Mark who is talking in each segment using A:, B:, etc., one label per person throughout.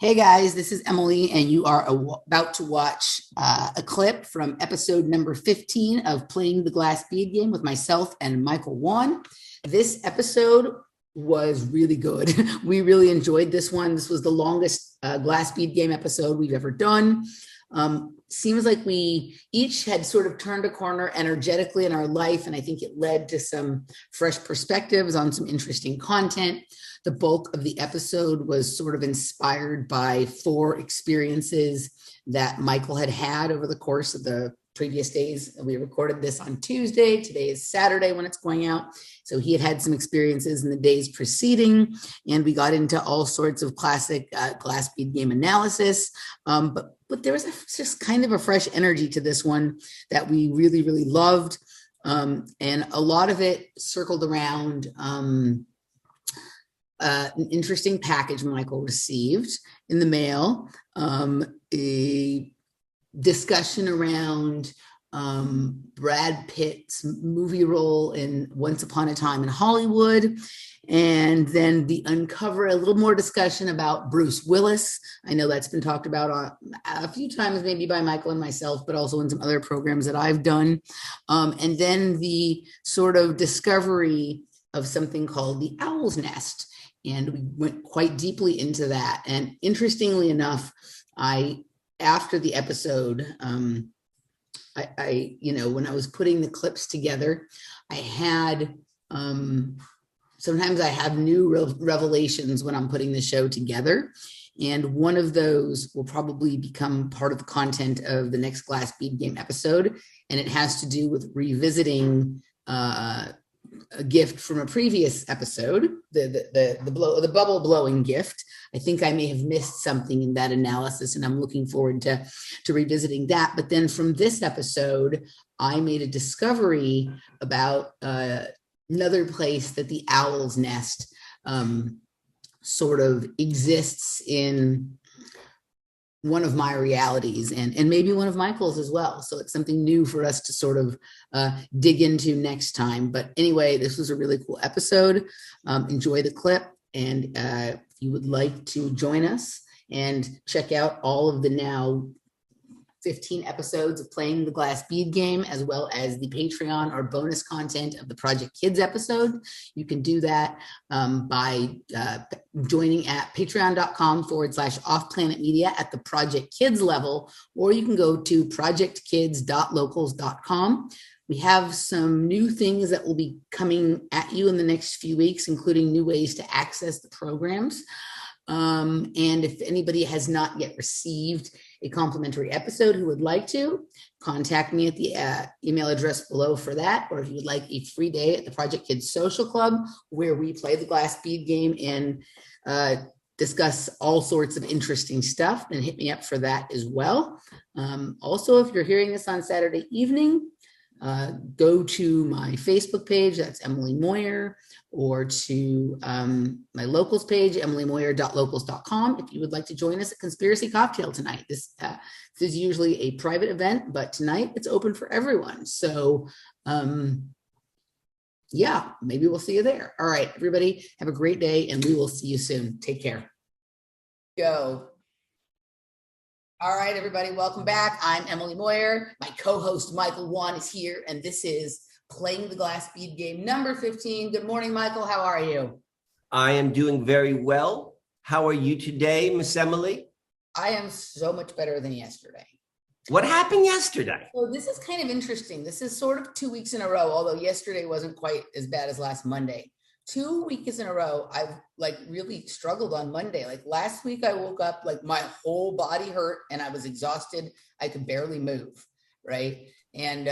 A: Hey guys, this is Emily, and you are about to watch a clip from episode number 15 of Playing the Glass Bead Game with myself and Michael Wan. This episode was really good. We really enjoyed this one. This was the longest glass bead game episode we've ever done. Seems like we each had sort of turned a corner energetically in our life, and I think it led to some fresh perspectives on some interesting content. The bulk of the episode was sort of inspired by 4 experiences that Michael had over the course of the previous days. We recorded this on Tuesday. Today is Saturday when it's going out. So he had some experiences in the days preceding, and we got into all sorts of classic glass bead game analysis. But there was just kind of a fresh energy to this one that we really, really loved. And a lot of it circled around an interesting package Michael received in the mail, a discussion around Brad Pitt's movie role in Once Upon a Time in Hollywood, and then a little more discussion about Bruce Willis. I know that's been talked about a few times, maybe by Michael and myself, but also in some other programs that I've done. And then the sort of discovery of something called the Owl's Nest. And we went quite deeply into that. And interestingly enough, after the episode, when I was putting the clips together, I had, sometimes I have new revelations when I'm putting the show together. And one of those will probably become part of the content of the next Glass Bead Game episode. And it has to do with revisiting a gift from a previous episode, the bubble blowing gift. I think I may have missed something in that analysis, and I'm looking forward to revisiting that. But then from this episode, I made a discovery about another place that the Owl's Nest sort of exists in one of my realities, and maybe one of Michael's as well. So it's something new for us to sort of dig into next time. But anyway, this was a really cool episode. Enjoy the clip. And if you would like to join us and check out all of the now 15 episodes of Playing the Glass Bead Game, as well as the Patreon or bonus content of the Project Kids episode. You can do that by joining at patreon.com/offplanetmedia at the Project Kids level, or you can go to projectkids.locals.com. We have some new things that will be coming at you in the next few weeks, including new ways to access the programs. And if anybody has not yet received a complimentary episode who would like to, contact me at the email address below for that. Or if you would like a free day at the Project Kids Social Club, where we play the glass bead game and discuss all sorts of interesting stuff, then hit me up for that as well. Also, if you're hearing this on Saturday evening, go to my Facebook page, that's Emily Moyer, or to my locals page, emilymoyer.locals.com, if you would like to join us at Conspiracy Cocktail tonight. This is usually a private event, but tonight it's open for everyone. So yeah, maybe we'll see you there. All right, everybody, have a great day, and we will see you soon. Take care. Go. All right, everybody, welcome back. I'm Emily Moyer. My co-host Michael Wan is here, and this is Playing the Glass Bead Game number 15. Good morning, Michael. How are you?
B: I am doing very well. How are you today, Miss Emily?
A: I am so much better than yesterday.
B: What happened yesterday?
A: So this is kind of interesting. This is sort of 2 weeks in a row, although yesterday wasn't quite as bad as last Monday. 2 weeks in a row, I've really struggled on Monday. Like last week, I woke up like my whole body hurt and I was exhausted. I could barely move, right? And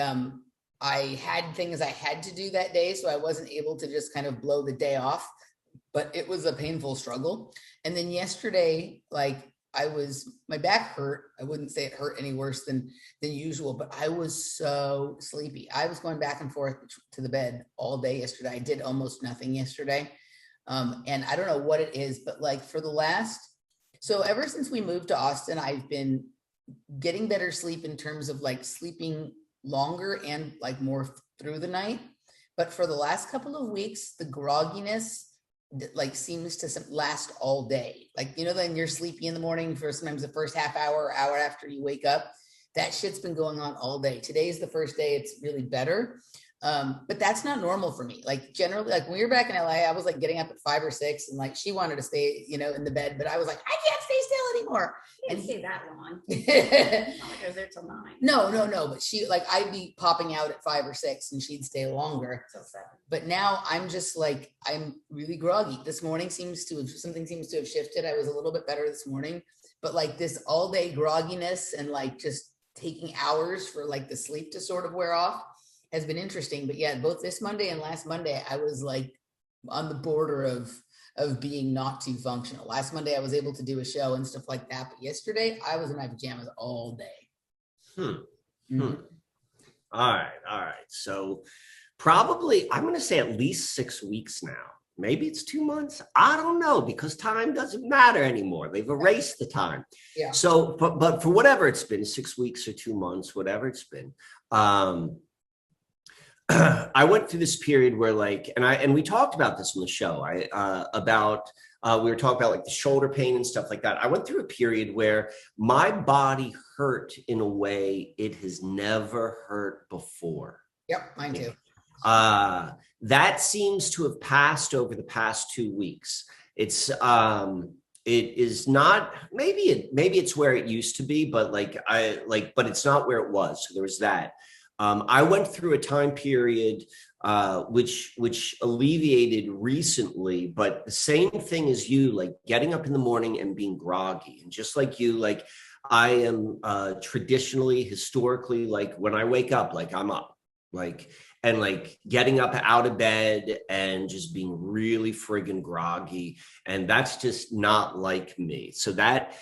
A: I had things I had to do that day, so I wasn't able to just kind of blow the day off, but it was a painful struggle. And then yesterday, my back hurt. I wouldn't say it hurt any worse than usual, but I was so sleepy. I was going back and forth to the bed all day yesterday. I did almost nothing yesterday. And I don't know what it is, but so ever since we moved to Austin, I've been getting better sleep in terms of sleeping longer and more through the night. But for the last couple of weeks, the grogginess like seems to last all day. Like, then you're sleepy in the morning for sometimes the first half hour or hour after you wake up. That shit's been going on all day. Today's the first day it's really better. But that's not normal for me. Like generally, like when we were back in LA, I was like getting up at 5 or 6 and like she wanted to stay, in the bed, but I was like, I can't stay still anymore.
C: You didn't stay that long. Not like I was there till 9.
A: No. But she, like, I'd be popping out at 5 or 6 and she'd stay longer.
C: Till 7.
A: But now I'm just like, I'm really groggy. This morning something seems to have shifted. I was a little bit better this morning, but like this all day grogginess and like just taking hours for like the sleep to sort of wear off has been interesting. But yeah, both this Monday and last Monday, I was like on the border of being not too functional. Last Monday, I was able to do a show and stuff like that. But yesterday, I was in my pajamas all day.
B: All right. So probably, I'm going to say at least 6 weeks now. Maybe it's 2 months. I don't know, because time doesn't matter anymore. They've erased the time.
A: Yeah.
B: So, but for whatever it's been, 6 weeks or 2 months, whatever it's been, I went through this period where like, and we talked about this on the show, we were talking about like the shoulder pain and stuff like that. I went through a period where my body hurt in a way it has never hurt before.
A: Yep, mine too.
B: That seems to have passed over the past 2 weeks. It is not, maybe it's where it used to be, but but it's not where it was. So there was that. I went through a time period which alleviated recently, but the same thing as you, like getting up in the morning and being groggy. And just like you, like I am traditionally, historically, like when I wake up, like I'm up, like, and like getting up out of bed and just being really friggin' groggy. And that's just not like me. So that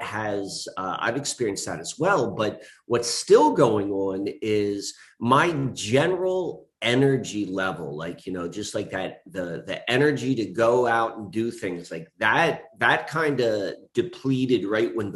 B: has, I've experienced that as well. But what's still going on is my general energy level, like, just like that, the energy to go out and do things like that kind of depleted right when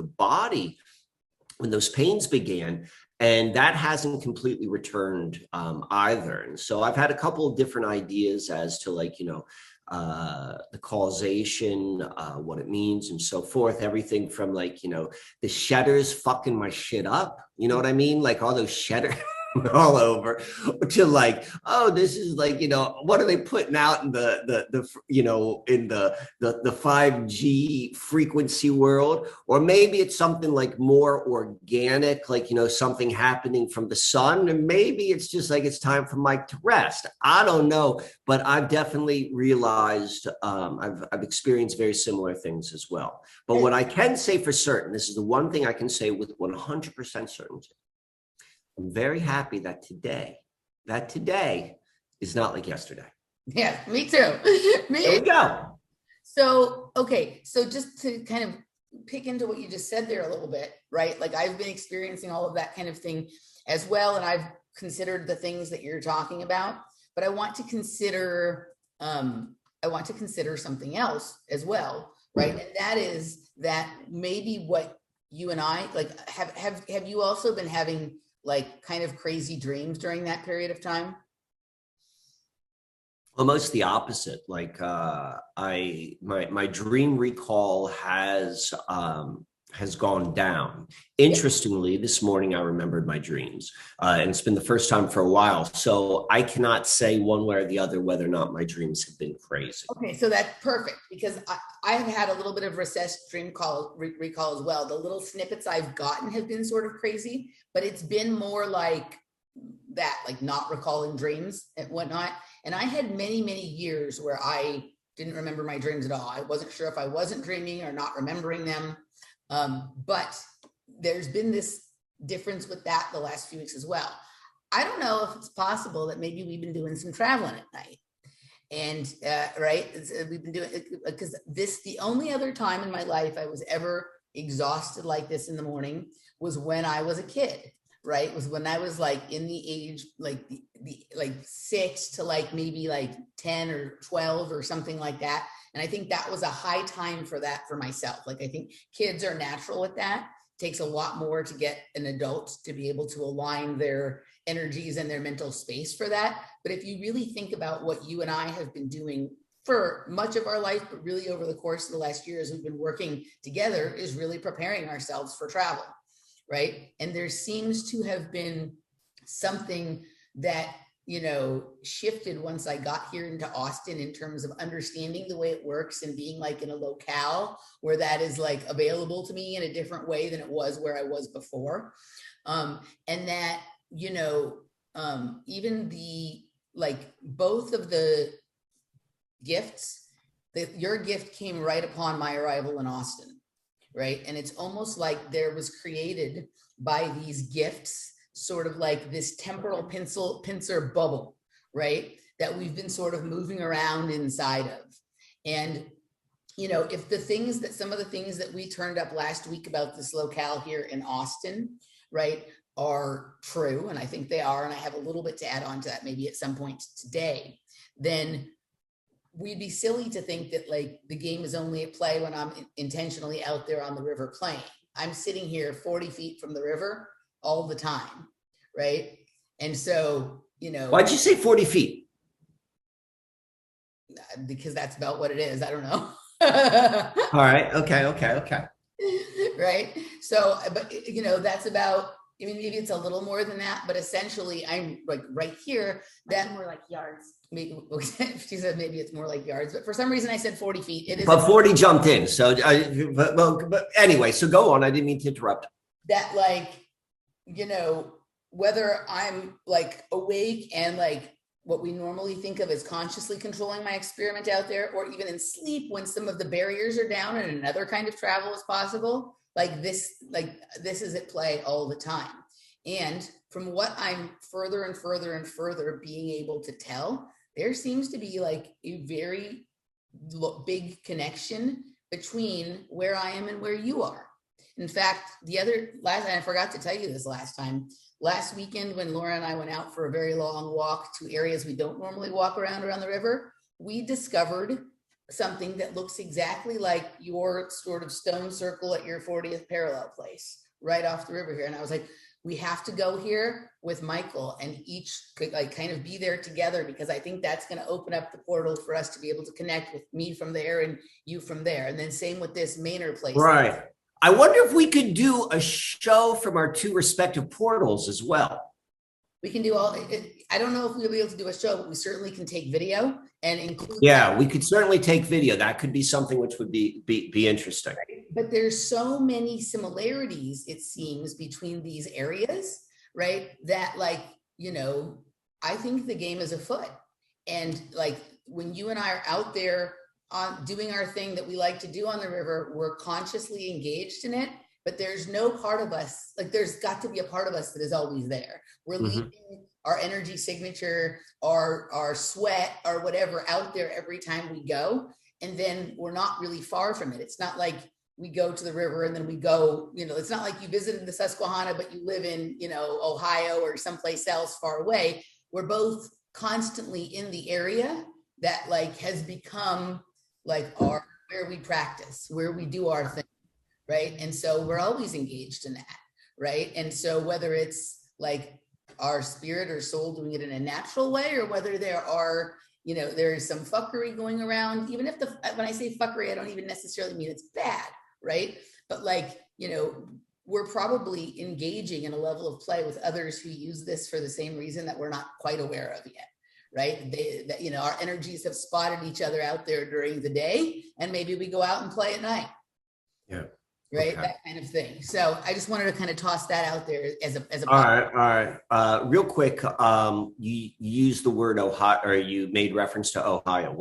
B: those pains began. And that hasn't completely returned either. And so I've had a couple of different ideas as to like, the causation, what it means and so forth. Everything from like, the shedders fucking my shit up. You know what I mean? Like all those shedders all over, to like, oh, this is like, what are they putting out in the in the 5G frequency world? Or maybe it's something like more organic, like, something happening from the sun. And maybe it's just like, it's time for Mike to rest. I don't know, but I've definitely realized, I've experienced very similar things as well. But what I can say for certain, this is the one thing I can say with 100% certainty. I'm very happy that today is not like yesterday.
A: Yeah, me too.
B: There we go.
A: So, okay. So just to kind of pick into what you just said there a little bit, right? Like I've been experiencing all of that kind of thing as well. And I've considered the things that you're talking about, but I want to consider something else as well. Right. And that is that maybe what you and I like, have you also been having like kind of crazy dreams during that period of time?
B: Almost the opposite. Like my dream recall has gone down. Interestingly, this morning I remembered my dreams, and it's been the first time for a while. So I cannot say one way or the other whether or not my dreams have been crazy.
A: Okay, so that's perfect, because I have had a little bit of recessed dream recall as well. The little snippets I've gotten have been sort of crazy, but it's been more like that, like not recalling dreams and whatnot. And I had many, many years where I didn't remember my dreams at all. I wasn't sure if I wasn't dreaming or not remembering them. But there's been this difference with that the last few weeks as well. I don't know if it's possible that maybe we've been doing some traveling at night. And right, we've been doing, because the only other time in my life I was ever exhausted like this in the morning was when I was a kid, right? Was when I was like in the age, like like 6 to like maybe like 10 or 12 or something like that. And I think that was a high time for that for myself. Like, I think kids are natural with that. It takes a lot more to get an adult to be able to align their energies and their mental space for that. But if you really think about what you and I have been doing for much of our life, but really over the course of the last years, we've been working together is really preparing ourselves for travel, right? And there seems to have been something that, shifted once I got here into Austin in terms of understanding the way it works and being like in a locale where that is like available to me in a different way than it was where I was before. And that, even the, like both of the gifts, that your gift came right upon my arrival in Austin, right? And it's almost like there was created by these gifts sort of like this temporal pincer bubble, right? That we've been sort of moving around inside of. And, if some of the things that we turned up last week about this locale here in Austin, right, are true, and I think they are, and I have a little bit to add on to that maybe at some point today, then we'd be silly to think that like the game is only at play when I'm intentionally out there on the river playing. I'm sitting here 40 feet from the river all the time, right? And so,
B: Why'd you say 40 feet?
A: Because that's about what it is. I don't know.
B: All right. Okay.
A: Right. So, but that's about, maybe it's a little more than that, but essentially I'm like right here. That
C: more like yards.
A: Maybe she said maybe it's more like yards, but for some reason I said 40 feet. It is.
B: But 40 jumped in. So, but anyway, so go on. I didn't mean to interrupt.
A: That like, whether I'm like awake and like what we normally think of as consciously controlling my experiment out there, or even in sleep when some of the barriers are down and another kind of travel is possible, this is at play all the time. And from what I'm further and further and further being able to tell, there seems to be like a very big connection between where I am and where you are. In fact, I forgot to tell you this last weekend when Laura and I went out for a very long walk to areas we don't normally walk around the river, we discovered something that looks exactly like your sort of stone circle at your 40th parallel place right off the river here. And I was like, we have to go here with Michael and each like kind of be there together, because I think that's going to open up the portal for us to be able to connect with me from there and you from there. And then same with this Manor place.
B: Right. I wonder if we could do a show from our two respective portals as well.
A: We can do I don't know if we'll be able to do a show, but we certainly can take video and include.
B: Yeah, we could certainly take video. That could be something which would be interesting.
A: But there's so many similarities, it seems, between these areas, right? That I think the game is afoot. And like when you and I are out there on doing our thing that we like to do on the river, we're consciously engaged in it, but there's no part of us, like there's got to be a part of us that is always there. We're leaving our energy signature, our sweat or whatever out there every time we go. And then we're not really far from it. It's not like we go to the river and then we go, it's not like you visited the Susquehanna, but you live in, Ohio or someplace else far away. We're both constantly in the area that like has become like where we practice, where we do our thing, right? And so we're always engaged in that, right? And so whether it's like our spirit or soul doing it in a natural way, or whether there are, there is some fuckery going around, even if when I say fuckery, I don't even necessarily mean it's bad, right? But like, we're probably engaging in a level of play with others who use this for the same reason that we're not quite aware of yet. Right? Our energies have spotted each other out there during the day, and maybe we go out and play at night.
B: Yeah.
A: Right. Okay. That kind of thing. So I just wanted to kind of toss that out there as a.
B: All right. Real quick. You used the word Ohio, or you made reference to Ohio.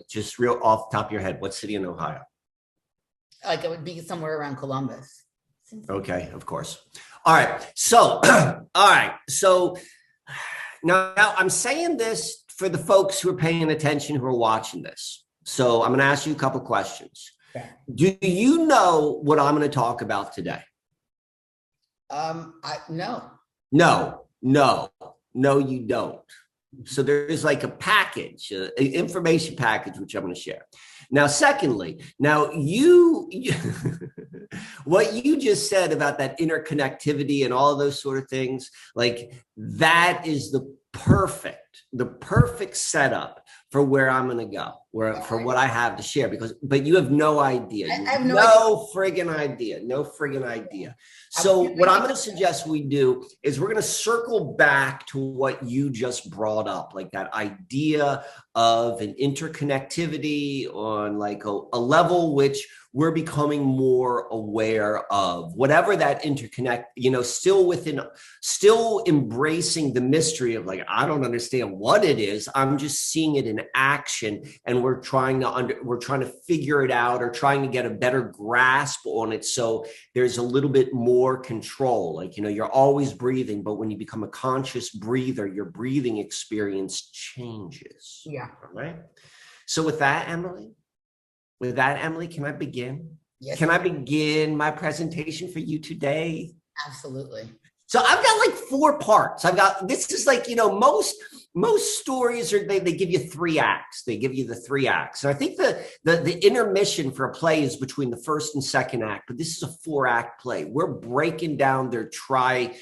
B: Just real off the top of your head, what city in Ohio?
A: Like it would be somewhere around Columbus.
B: Okay. Of course. All right. So, Now, I'm saying this for the folks who are paying attention, who are watching this. So I'm going to ask you a couple of questions. Okay. Do you know what I'm going to talk about today?
A: No.
B: No, you don't. So there's like a package, an information package, which I'm going to share. Now, secondly, you what you just said about that interconnectivity and all of those sort of things, like that is the perfect the perfect setup for where I'm going to go, for what I have to share, but you have no idea.
A: I have
B: no friggin' idea. No friggin' idea. So what I'm going to suggest we do is we're going to circle back to what you just brought up, like that idea of an interconnectivity on like a level which we're becoming more aware of, whatever that interconnect, still embracing the mystery of like, I don't understand what it is. I'm just seeing it in action, and we're trying to figure it out, or trying to get a better grasp on it. So there's a little bit more control. Like, you're always breathing, but when you become a conscious breather, your breathing experience changes.
A: Yeah.
B: All right. So with that, Emily, can I begin?
A: Yes.
B: Can I begin my presentation for you today?
A: Absolutely.
B: So I've got like 4 parts. This is like, most stories they give you 3 acts. They give you the 3 acts. And I think the intermission for a play is between the first and second act, but this is a 4-act play. We're breaking down their triumphant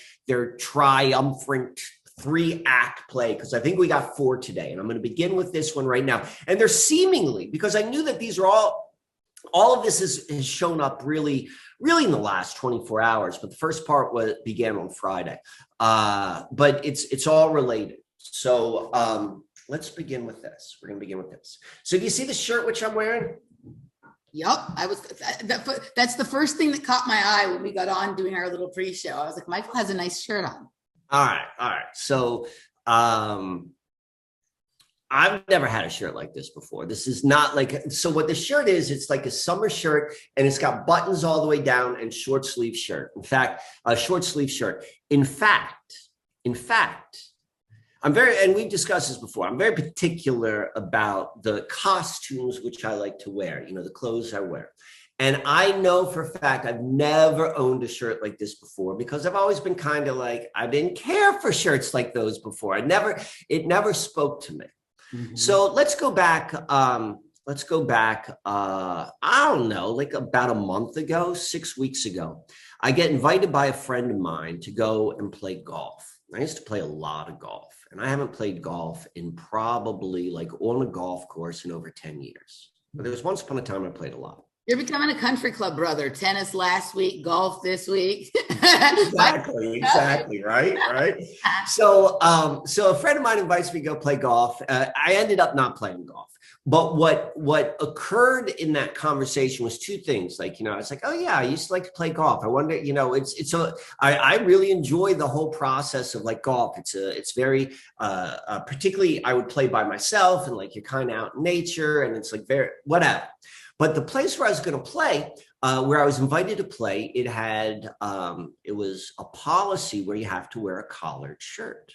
B: 3-act play, because I think we got 4 today, and I'm going to begin with this one right now. And they're seemingly, because I knew that these are all of this has shown up really in the last 24 hours, but the first part began on Friday. But it's all related. So let's begin with this. We're going to begin with this. So do you see the shirt which I'm wearing?
A: Yep. That's the first thing that caught my eye when we got on doing our little pre-show. I was like, Michael has a nice shirt on.
B: All right. So I've never had a shirt like this before. This is not like, so what the shirt is, it's like a summer shirt, and it's got buttons all the way down and short sleeve shirt. In fact, a short sleeve shirt. In fact, and we've discussed this before, I'm very particular about the costumes which I like to wear, the clothes I wear. And I know for a fact I've never owned a shirt like this before, because I've always been kind of like, I didn't care for shirts like those before. It never spoke to me. Mm-hmm. So let's go back. I don't know, like about a month ago, 6 weeks ago, I get invited by a friend of mine to go and play golf. I used to play a lot of golf, and I haven't played golf in probably like on a golf course in over 10 years. But there was once upon a time I played a lot.
A: You're becoming a country club brother. Tennis last week, golf this week.
B: Exactly. Right. So a friend of mine invites me to go play golf. I ended up not playing golf. But what occurred in that conversation was 2 things. Like, I was like, oh yeah, I used to like to play golf. I wonder, I really enjoy the whole process of like golf. It's very, particularly I would play by myself, and like you're kind of out in nature, and it's like very, whatever. But the place where I was going to play, where I was invited to play, it was a policy where you have to wear a collared shirt,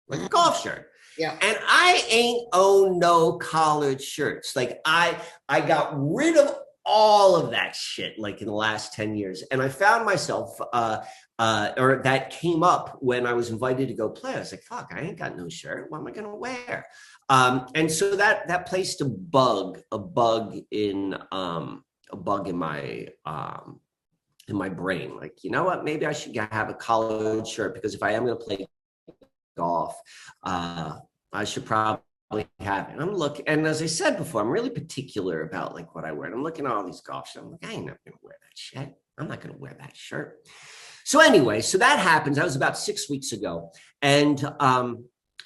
B: like a golf shirt. Yeah. And I ain't own no collared shirts. Like I got rid of all of that shit like in the last 10 years. And I found myself, or that came up when I was invited to go play. I was like, fuck, I ain't got no shirt. What am I going to wear? And so that placed a bug in my brain. Like, you know what, maybe I should have a collared shirt, because if I am going to play golf, I should probably have it. And as I said before, I'm really particular about like what I wear. And I'm looking at all these golf shirts. I'm like, I ain't not going to wear that shit. I'm not going to wear that shirt. So anyway, so that happens. That was about 6 weeks ago. And,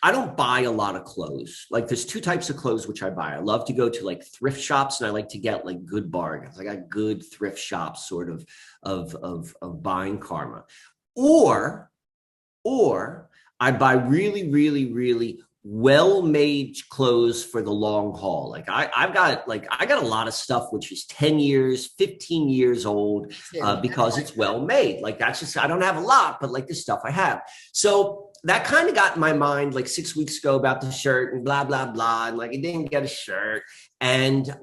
B: I don't buy a lot of clothes. Like there's 2 types of clothes which I buy. I love to go to like thrift shops, and I like to get like good bargains. I got good thrift shops sort of buying karma. Or I buy really, really, really well-made clothes for the long haul. Like I got a lot of stuff which is 10 years, 15 years old, because it's well-made. Like that's just, I don't have a lot, but like the stuff I have. So that kind of got in my mind like 6 weeks ago about the shirt and blah, blah, blah. And like, I didn't get a shirt. And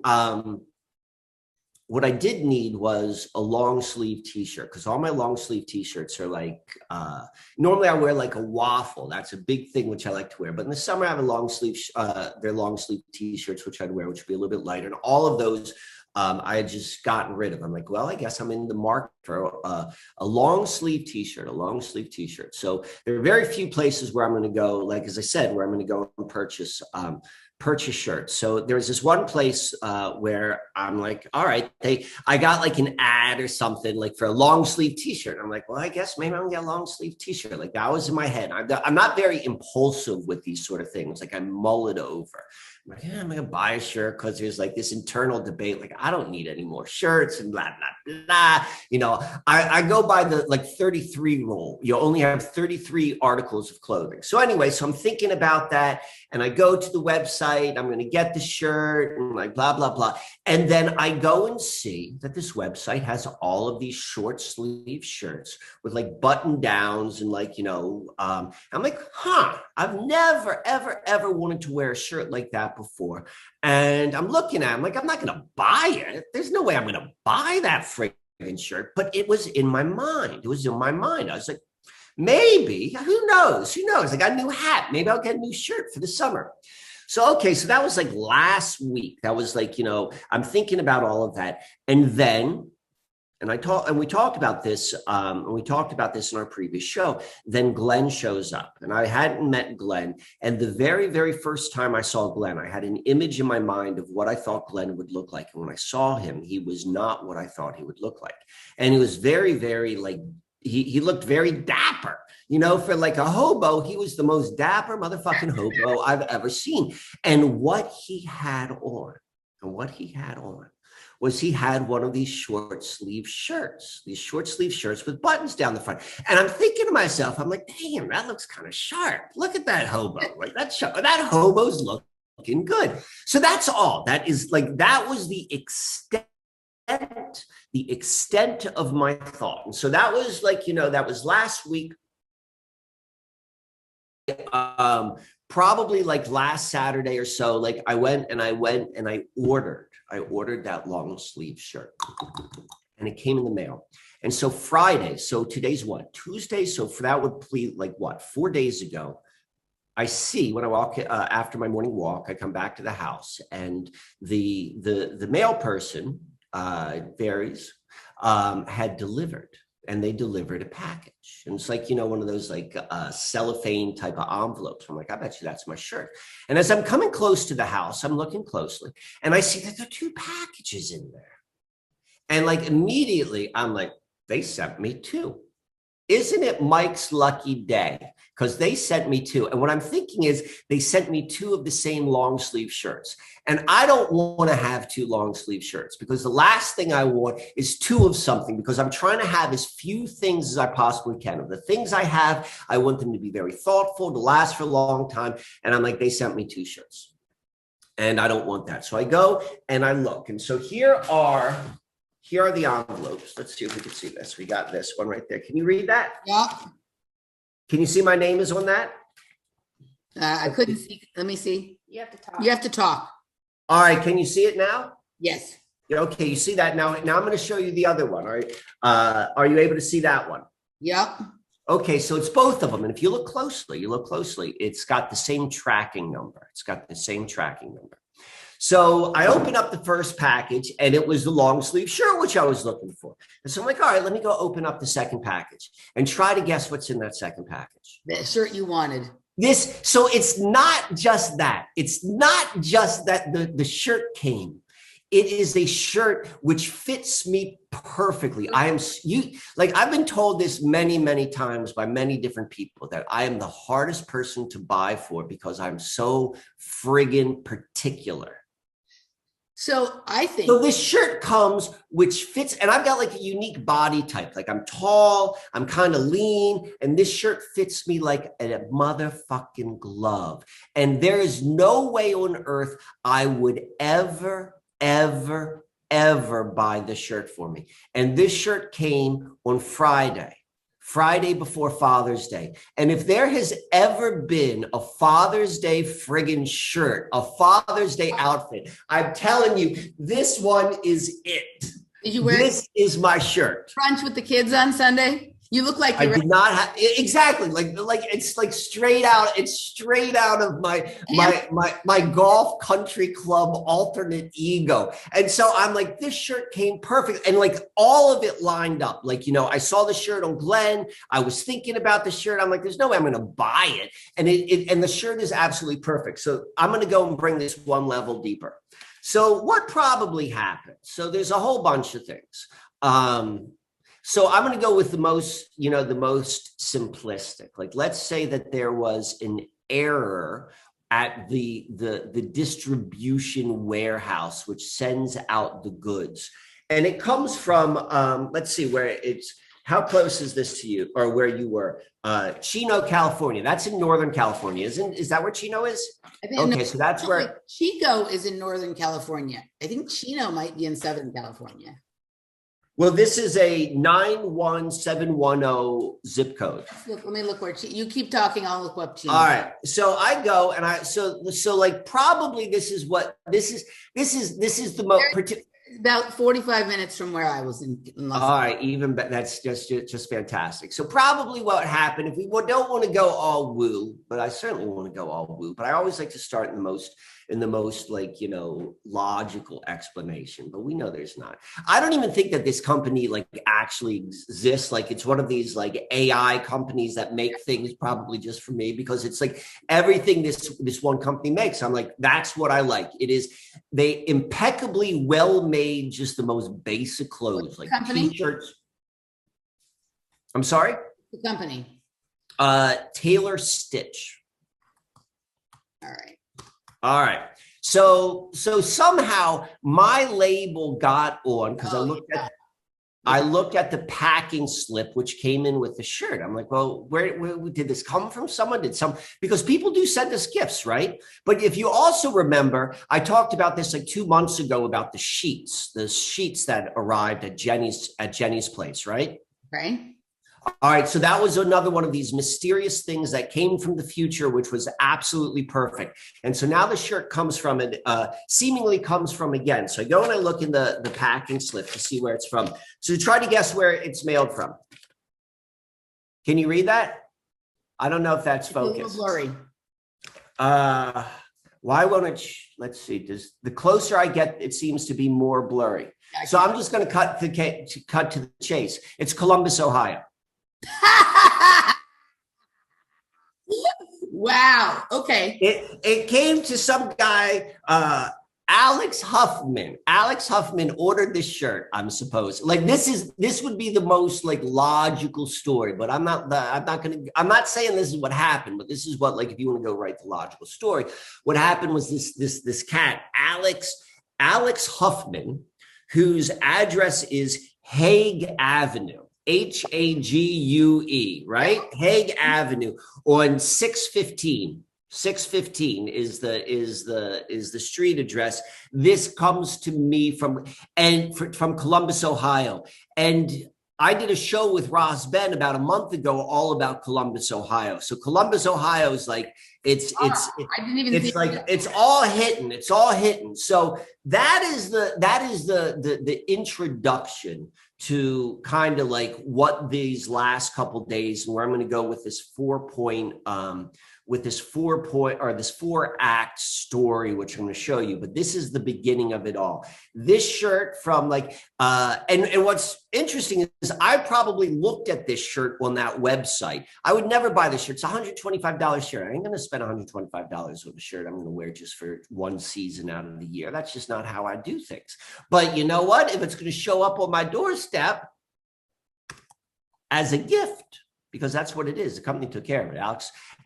B: what I did need was a long sleeve t-shirt, because all my long sleeve t-shirts are like, normally I wear like a waffle. That's a big thing, which I like to wear. But in the summer I have a long sleeve, they're long sleeve t-shirts, which I'd wear, which would be a little bit lighter. And all of those I had just gotten rid of. I'm like, well, I guess I'm in the market for a long sleeve t-shirt, So there are very few places where I'm going to go, like, as I said, where I'm going to go and purchase shirts. So there's this one place where I'm like, all right, I got like an ad or something like for a long sleeve t-shirt. I'm like, well, I guess maybe I'm gonna get a long sleeve t-shirt. Like that was in my head. I'm not very impulsive with these sort of things. Like I mull it over. I'm like, yeah, I'm gonna buy a shirt because there's like this internal debate. Like I don't need any more shirts and blah blah blah. You know, I go by the like 33 rule. You only have 33 articles of clothing. So anyway, so I'm thinking about that, and I go to the website. I'm gonna get the shirt and like blah blah blah. And then I go and see that this website has all of these short sleeve shirts with like button downs and like, you know, I'm like, I've never, ever, ever wanted to wear a shirt like that before. And I'm looking at it, I'm like, I'm not going to buy it. There's no way I'm going to buy that friggin' shirt. But it was in my mind. I was like, maybe, who knows? I got a new hat. Maybe I'll get a new shirt for the summer. So, okay, so that was like last week. That was like, you know, I'm thinking about all of that. And then, we talked about this, in our previous show. Then Glenn shows up, and I hadn't met Glenn. And the very, very first time I saw Glenn, I had an image in my mind of what I thought Glenn would look like. And when I saw him, he was not what I thought he would look like. And he was very, very like, he looked very dapper, you know, for like a hobo. He was the most dapper motherfucking hobo I've ever seen. And what he had on was he had one of these short sleeve shirts with buttons down the front. And I'm thinking to myself, I'm like, damn, that looks kind of sharp. Look at that hobo. Like that hobo's looking good. So that's all. That is like, that was the extent of my thought. And so that was like, you know, that was last week. Probably like last Saturday or so, like I went and I ordered that long sleeve shirt, and it came in the mail. And so Friday, so today's what, Tuesday? So for that would be like what, 4 days ago, I see when I walk after my morning walk, I come back to the house, and the mail person, Barry's, had delivered. And they delivered a package. And it's like, you know, one of those like cellophane type of envelopes. I'm like, I bet you that's my shirt. And as I'm coming close to the house, I'm looking closely, and I see that there are 2 packages in there. And like immediately I'm like, they sent me 2. Isn't it Mike's lucky day? Because they sent me 2. And what I'm thinking is they sent me 2 of the same long sleeve shirts. And I don't want to have 2 long sleeve shirts, because the last thing I want is 2 of something, because I'm trying to have as few things as I possibly can. Of the things I have, I want them to be very thoughtful, to last for a long time. And I'm like, they sent me 2 shirts, and I don't want that. So I go and I look. And so here are the envelopes. Let's see if we can see this. We got this one right there. Can you read that?
A: Yeah.
B: Can you see my name is on that?
A: I couldn't see. Let me see.
C: You have to talk.
A: You have to talk.
B: All right. Can you see it now?
A: Yes.
B: Yeah, okay. You see that now. Now I'm going to show you the other one. All right. Are you able to see that one?
A: Yep.
B: Okay. So it's both of them. And if you look closely, it's got the same tracking number. So I opened up the first package, and it was the long sleeve shirt, which I was looking for. And so I'm like, all right, let me go open up the second package and try to guess what's in that second package.
A: The shirt you wanted.
B: So it's not just that. It's not just that the shirt came. It is a shirt which fits me perfectly. I've been told this many, many times by many different people that I am the hardest person to buy for, because I'm so friggin' particular.
A: So I think.
B: So this shirt comes, which fits, and I've got like a unique body type. Like I'm tall, I'm kind of lean, and this shirt fits me like a motherfucking glove. And there is no way on earth I would ever buy this shirt for me. And this shirt came on Friday before Father's Day. And if there has ever been a Father's Day friggin' shirt, a Father's Day outfit, I'm telling you, this one is it.
A: Did you wear
B: this is my shirt.
A: brunch with the kids on Sunday? You look like
B: I
A: you're
B: did not have exactly like it's like straight out. It's straight out of my golf country club alternate ego. And so I'm like, this shirt came perfect, and like all of it lined up. Like, you know, I saw the shirt on Glenn. I was thinking about the shirt. I'm like, there's no way I'm going to buy it, and and the shirt is absolutely perfect. So I'm going to go and bring this one level deeper. So what probably happened? So there's a whole bunch of things. So I'm going to go with the most simplistic. Like, let's say that there was an error at the distribution warehouse, which sends out the goods. And it comes from, let's see where it's, how close is this to you or where you were? Chino, California. That's in Northern California. Is that where Chino is? Okay, so that's where.
A: Chico is in Northern California. I think Chino might be in Southern California.
B: Well, this is a 91710 zip code.
A: Look, let me look where you keep talking. I'll look up Chino.
B: All right. So I go and so like probably this is the most
A: about 45 minutes from where I was in Los Angeles.
B: All right, even that's just fantastic. So probably what happened, if we don't want to go all woo, but I certainly want to go all woo, but I always like to start in the most like, you know, logical explanation, but we know there's not. I don't even think that this company like actually exists. Like, it's one of these like AI companies that make things probably just for me, because it's like everything this one company makes. I'm like, that's what I like. It is, they impeccably well made, just the most basic clothes, like
A: company?
B: T-shirts. I'm sorry?
A: The company.
B: Taylor Stitch.
A: All right.
B: So somehow my label got on, because I looked at the packing slip, which came in with the shirt. I'm like, well, where did this come from? Because people do send us gifts, right? But if you also remember, I talked about this like 2 months ago about the sheets that arrived at Jenny's place, right?
A: Right.
B: All right, so that was another one of these mysterious things that came from the future, which was absolutely perfect. And so now the shirt comes from it, seemingly comes from again. So I go and I look in the packing slip to see where it's from. So try to guess where it's mailed from. Can you read that? I don't know if that's focused.
A: A little blurry.
B: Why won't it? Let's see. The closer I get, it seems to be more blurry. So I'm just going to cut to the chase. It's Columbus, Ohio.
A: Wow. Okay.
B: It came to some guy, Alex Huffman. Alex Huffman ordered this shirt, I'm supposed. Like, this would be the most like logical story, but I'm not saying this is what happened, but this is what, like, if you want to go write the logical story, what happened was this cat, Alex Huffman, whose address is Hague Avenue. Hague, right? Hague Avenue on 615. 615 is the street address. This comes to me from Columbus, Ohio. And I did a show with Ross Ben about a month ago all about Columbus, Ohio. So Columbus, Ohio is like it's all hitting. It's all hitting. So that is the introduction to kind of like what these last couple days, and where I'm going to go with this 4-act story, which I'm going to show you. But this is the beginning of it all. This shirt from like, and what's interesting is I probably looked at this shirt on that website. I would never buy this shirt. It's a $125 shirt. I ain't going to spend $125 on a shirt I'm going to wear just for one season out of the year. That's just not how I do things. But you know what? If it's going to show up on my doorstep as a gift, because that's what it is. The company took care of it.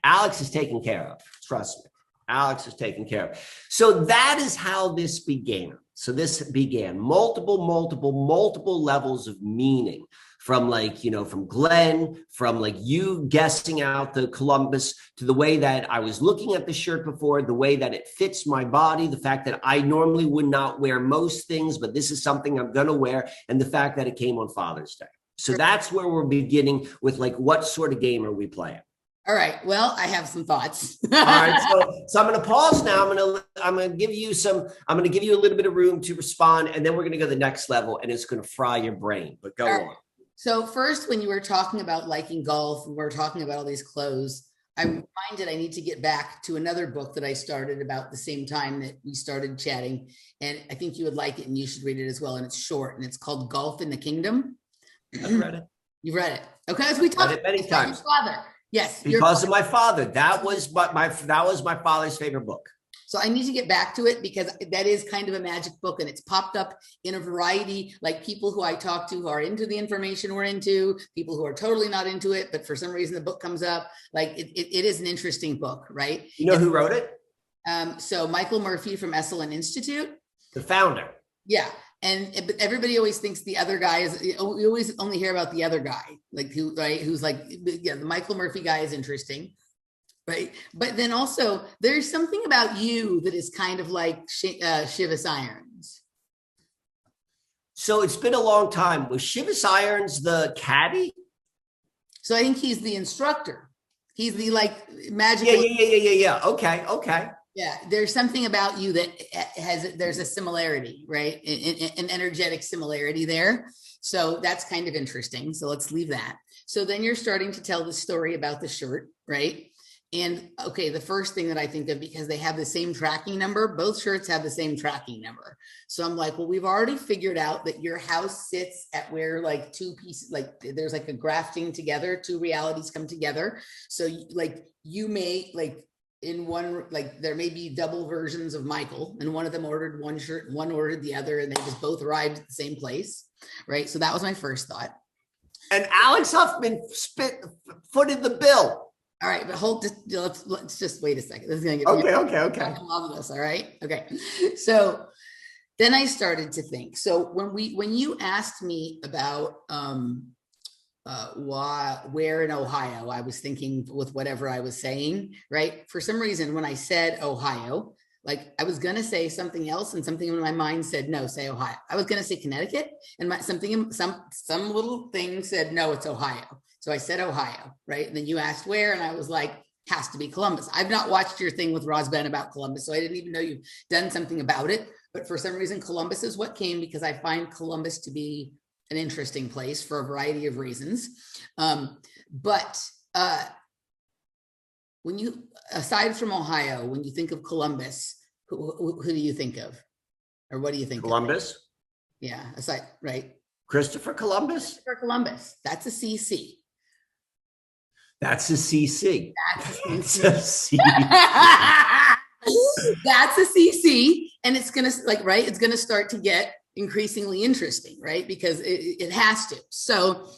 B: Alex is taken care of. Trust me. Alex is taken care of. So that is how this began. So this began multiple levels of meaning, from like, you know, from Glenn, from like you guessing out the Columbus, to the way that I was looking at the shirt before, the way that it fits my body, the fact that I normally would not wear most things, but this is something I'm going to wear, and the fact that it came on Father's Day. So that's where we're beginning with, like, what sort of game are we playing?
A: All right. Well, I have some thoughts.
B: All right. So I'm going to pause now. I'm going to give you a little bit of room to respond, and then we're going to go to the next level, and it's going to fry your brain. But go on.
A: So first, when you were talking about liking golf, we were talking about all these clothes. I'm reminded I need to get back to another book that I started about the same time that we started chatting. And I think you would like it and you should read it as well. And it's short and it's called Golf in the Kingdom.
B: I've read it.
A: You've read it. Okay. As we talked
B: Read it many times.
A: Father. Yes.
B: Because of my father. That was my father's favorite book.
A: So I need to get back to it because that is kind of a magic book and it's popped up in a variety, like people who I talk to who are into the information we're into, people who are totally not into it, but for some reason the book comes up. Like it is an interesting book, right?
B: You know who wrote it?
A: So Michael Murphy from Esalen Institute.
B: The founder.
A: Yeah. But everybody always thinks the other guy is, we always only hear about the other guy, like who's like, yeah, the Michael Murphy guy is interesting. Right. But then also there's something about you that is kind of like Shivas Irons.
B: So it's been a long time. Was Shivas Irons the caddy?
A: So I think he's the instructor. He's the like magical.
B: Yeah. Okay.
A: Yeah. There's something about you that there's a similarity, right? An energetic similarity there. So that's kind of interesting. So let's leave that. So then you're starting to tell the story about the shirt, right? And okay, the first thing that I think of, because they have the same tracking number, both shirts have the same tracking number. So I'm like, well, we've already figured out that your house sits at where like two pieces, like there's like a grafting together, two realities come together. So you may like in one, like there may be double versions of Michael and one of them ordered one shirt and one ordered the other and they just both arrived at the same place. Right. So that was my first thought.
B: And Alex Huffman footed the bill.
A: All right, but let's just wait a second. This is gonna get
B: okay.
A: I love this. All right. Okay. So then I started to think. So when you asked me about where in Ohio, I was thinking with whatever I was saying, right? For some reason, when I said Ohio, like I was gonna say something else, and something in my mind said no, say Ohio. I was gonna say Connecticut, and some little thing said no, it's Ohio. So I said Ohio, right? And then you asked where, and I was like, has to be Columbus. I've not watched your thing with Rosben about Columbus, so I didn't even know you've done something about it. But for some reason, Columbus is what came because I find Columbus to be an interesting place for a variety of reasons. But when you, aside from Ohio, when you think of Columbus, who do you think of? Or what do you think
B: Columbus?
A: of? Yeah, aside, right?
B: Christopher Columbus?
A: Christopher Columbus. That's a CC.
B: That's a CC.
A: That's a CC. That's a CC. And it's going to it's going to start to get increasingly interesting, right? Because it has to. So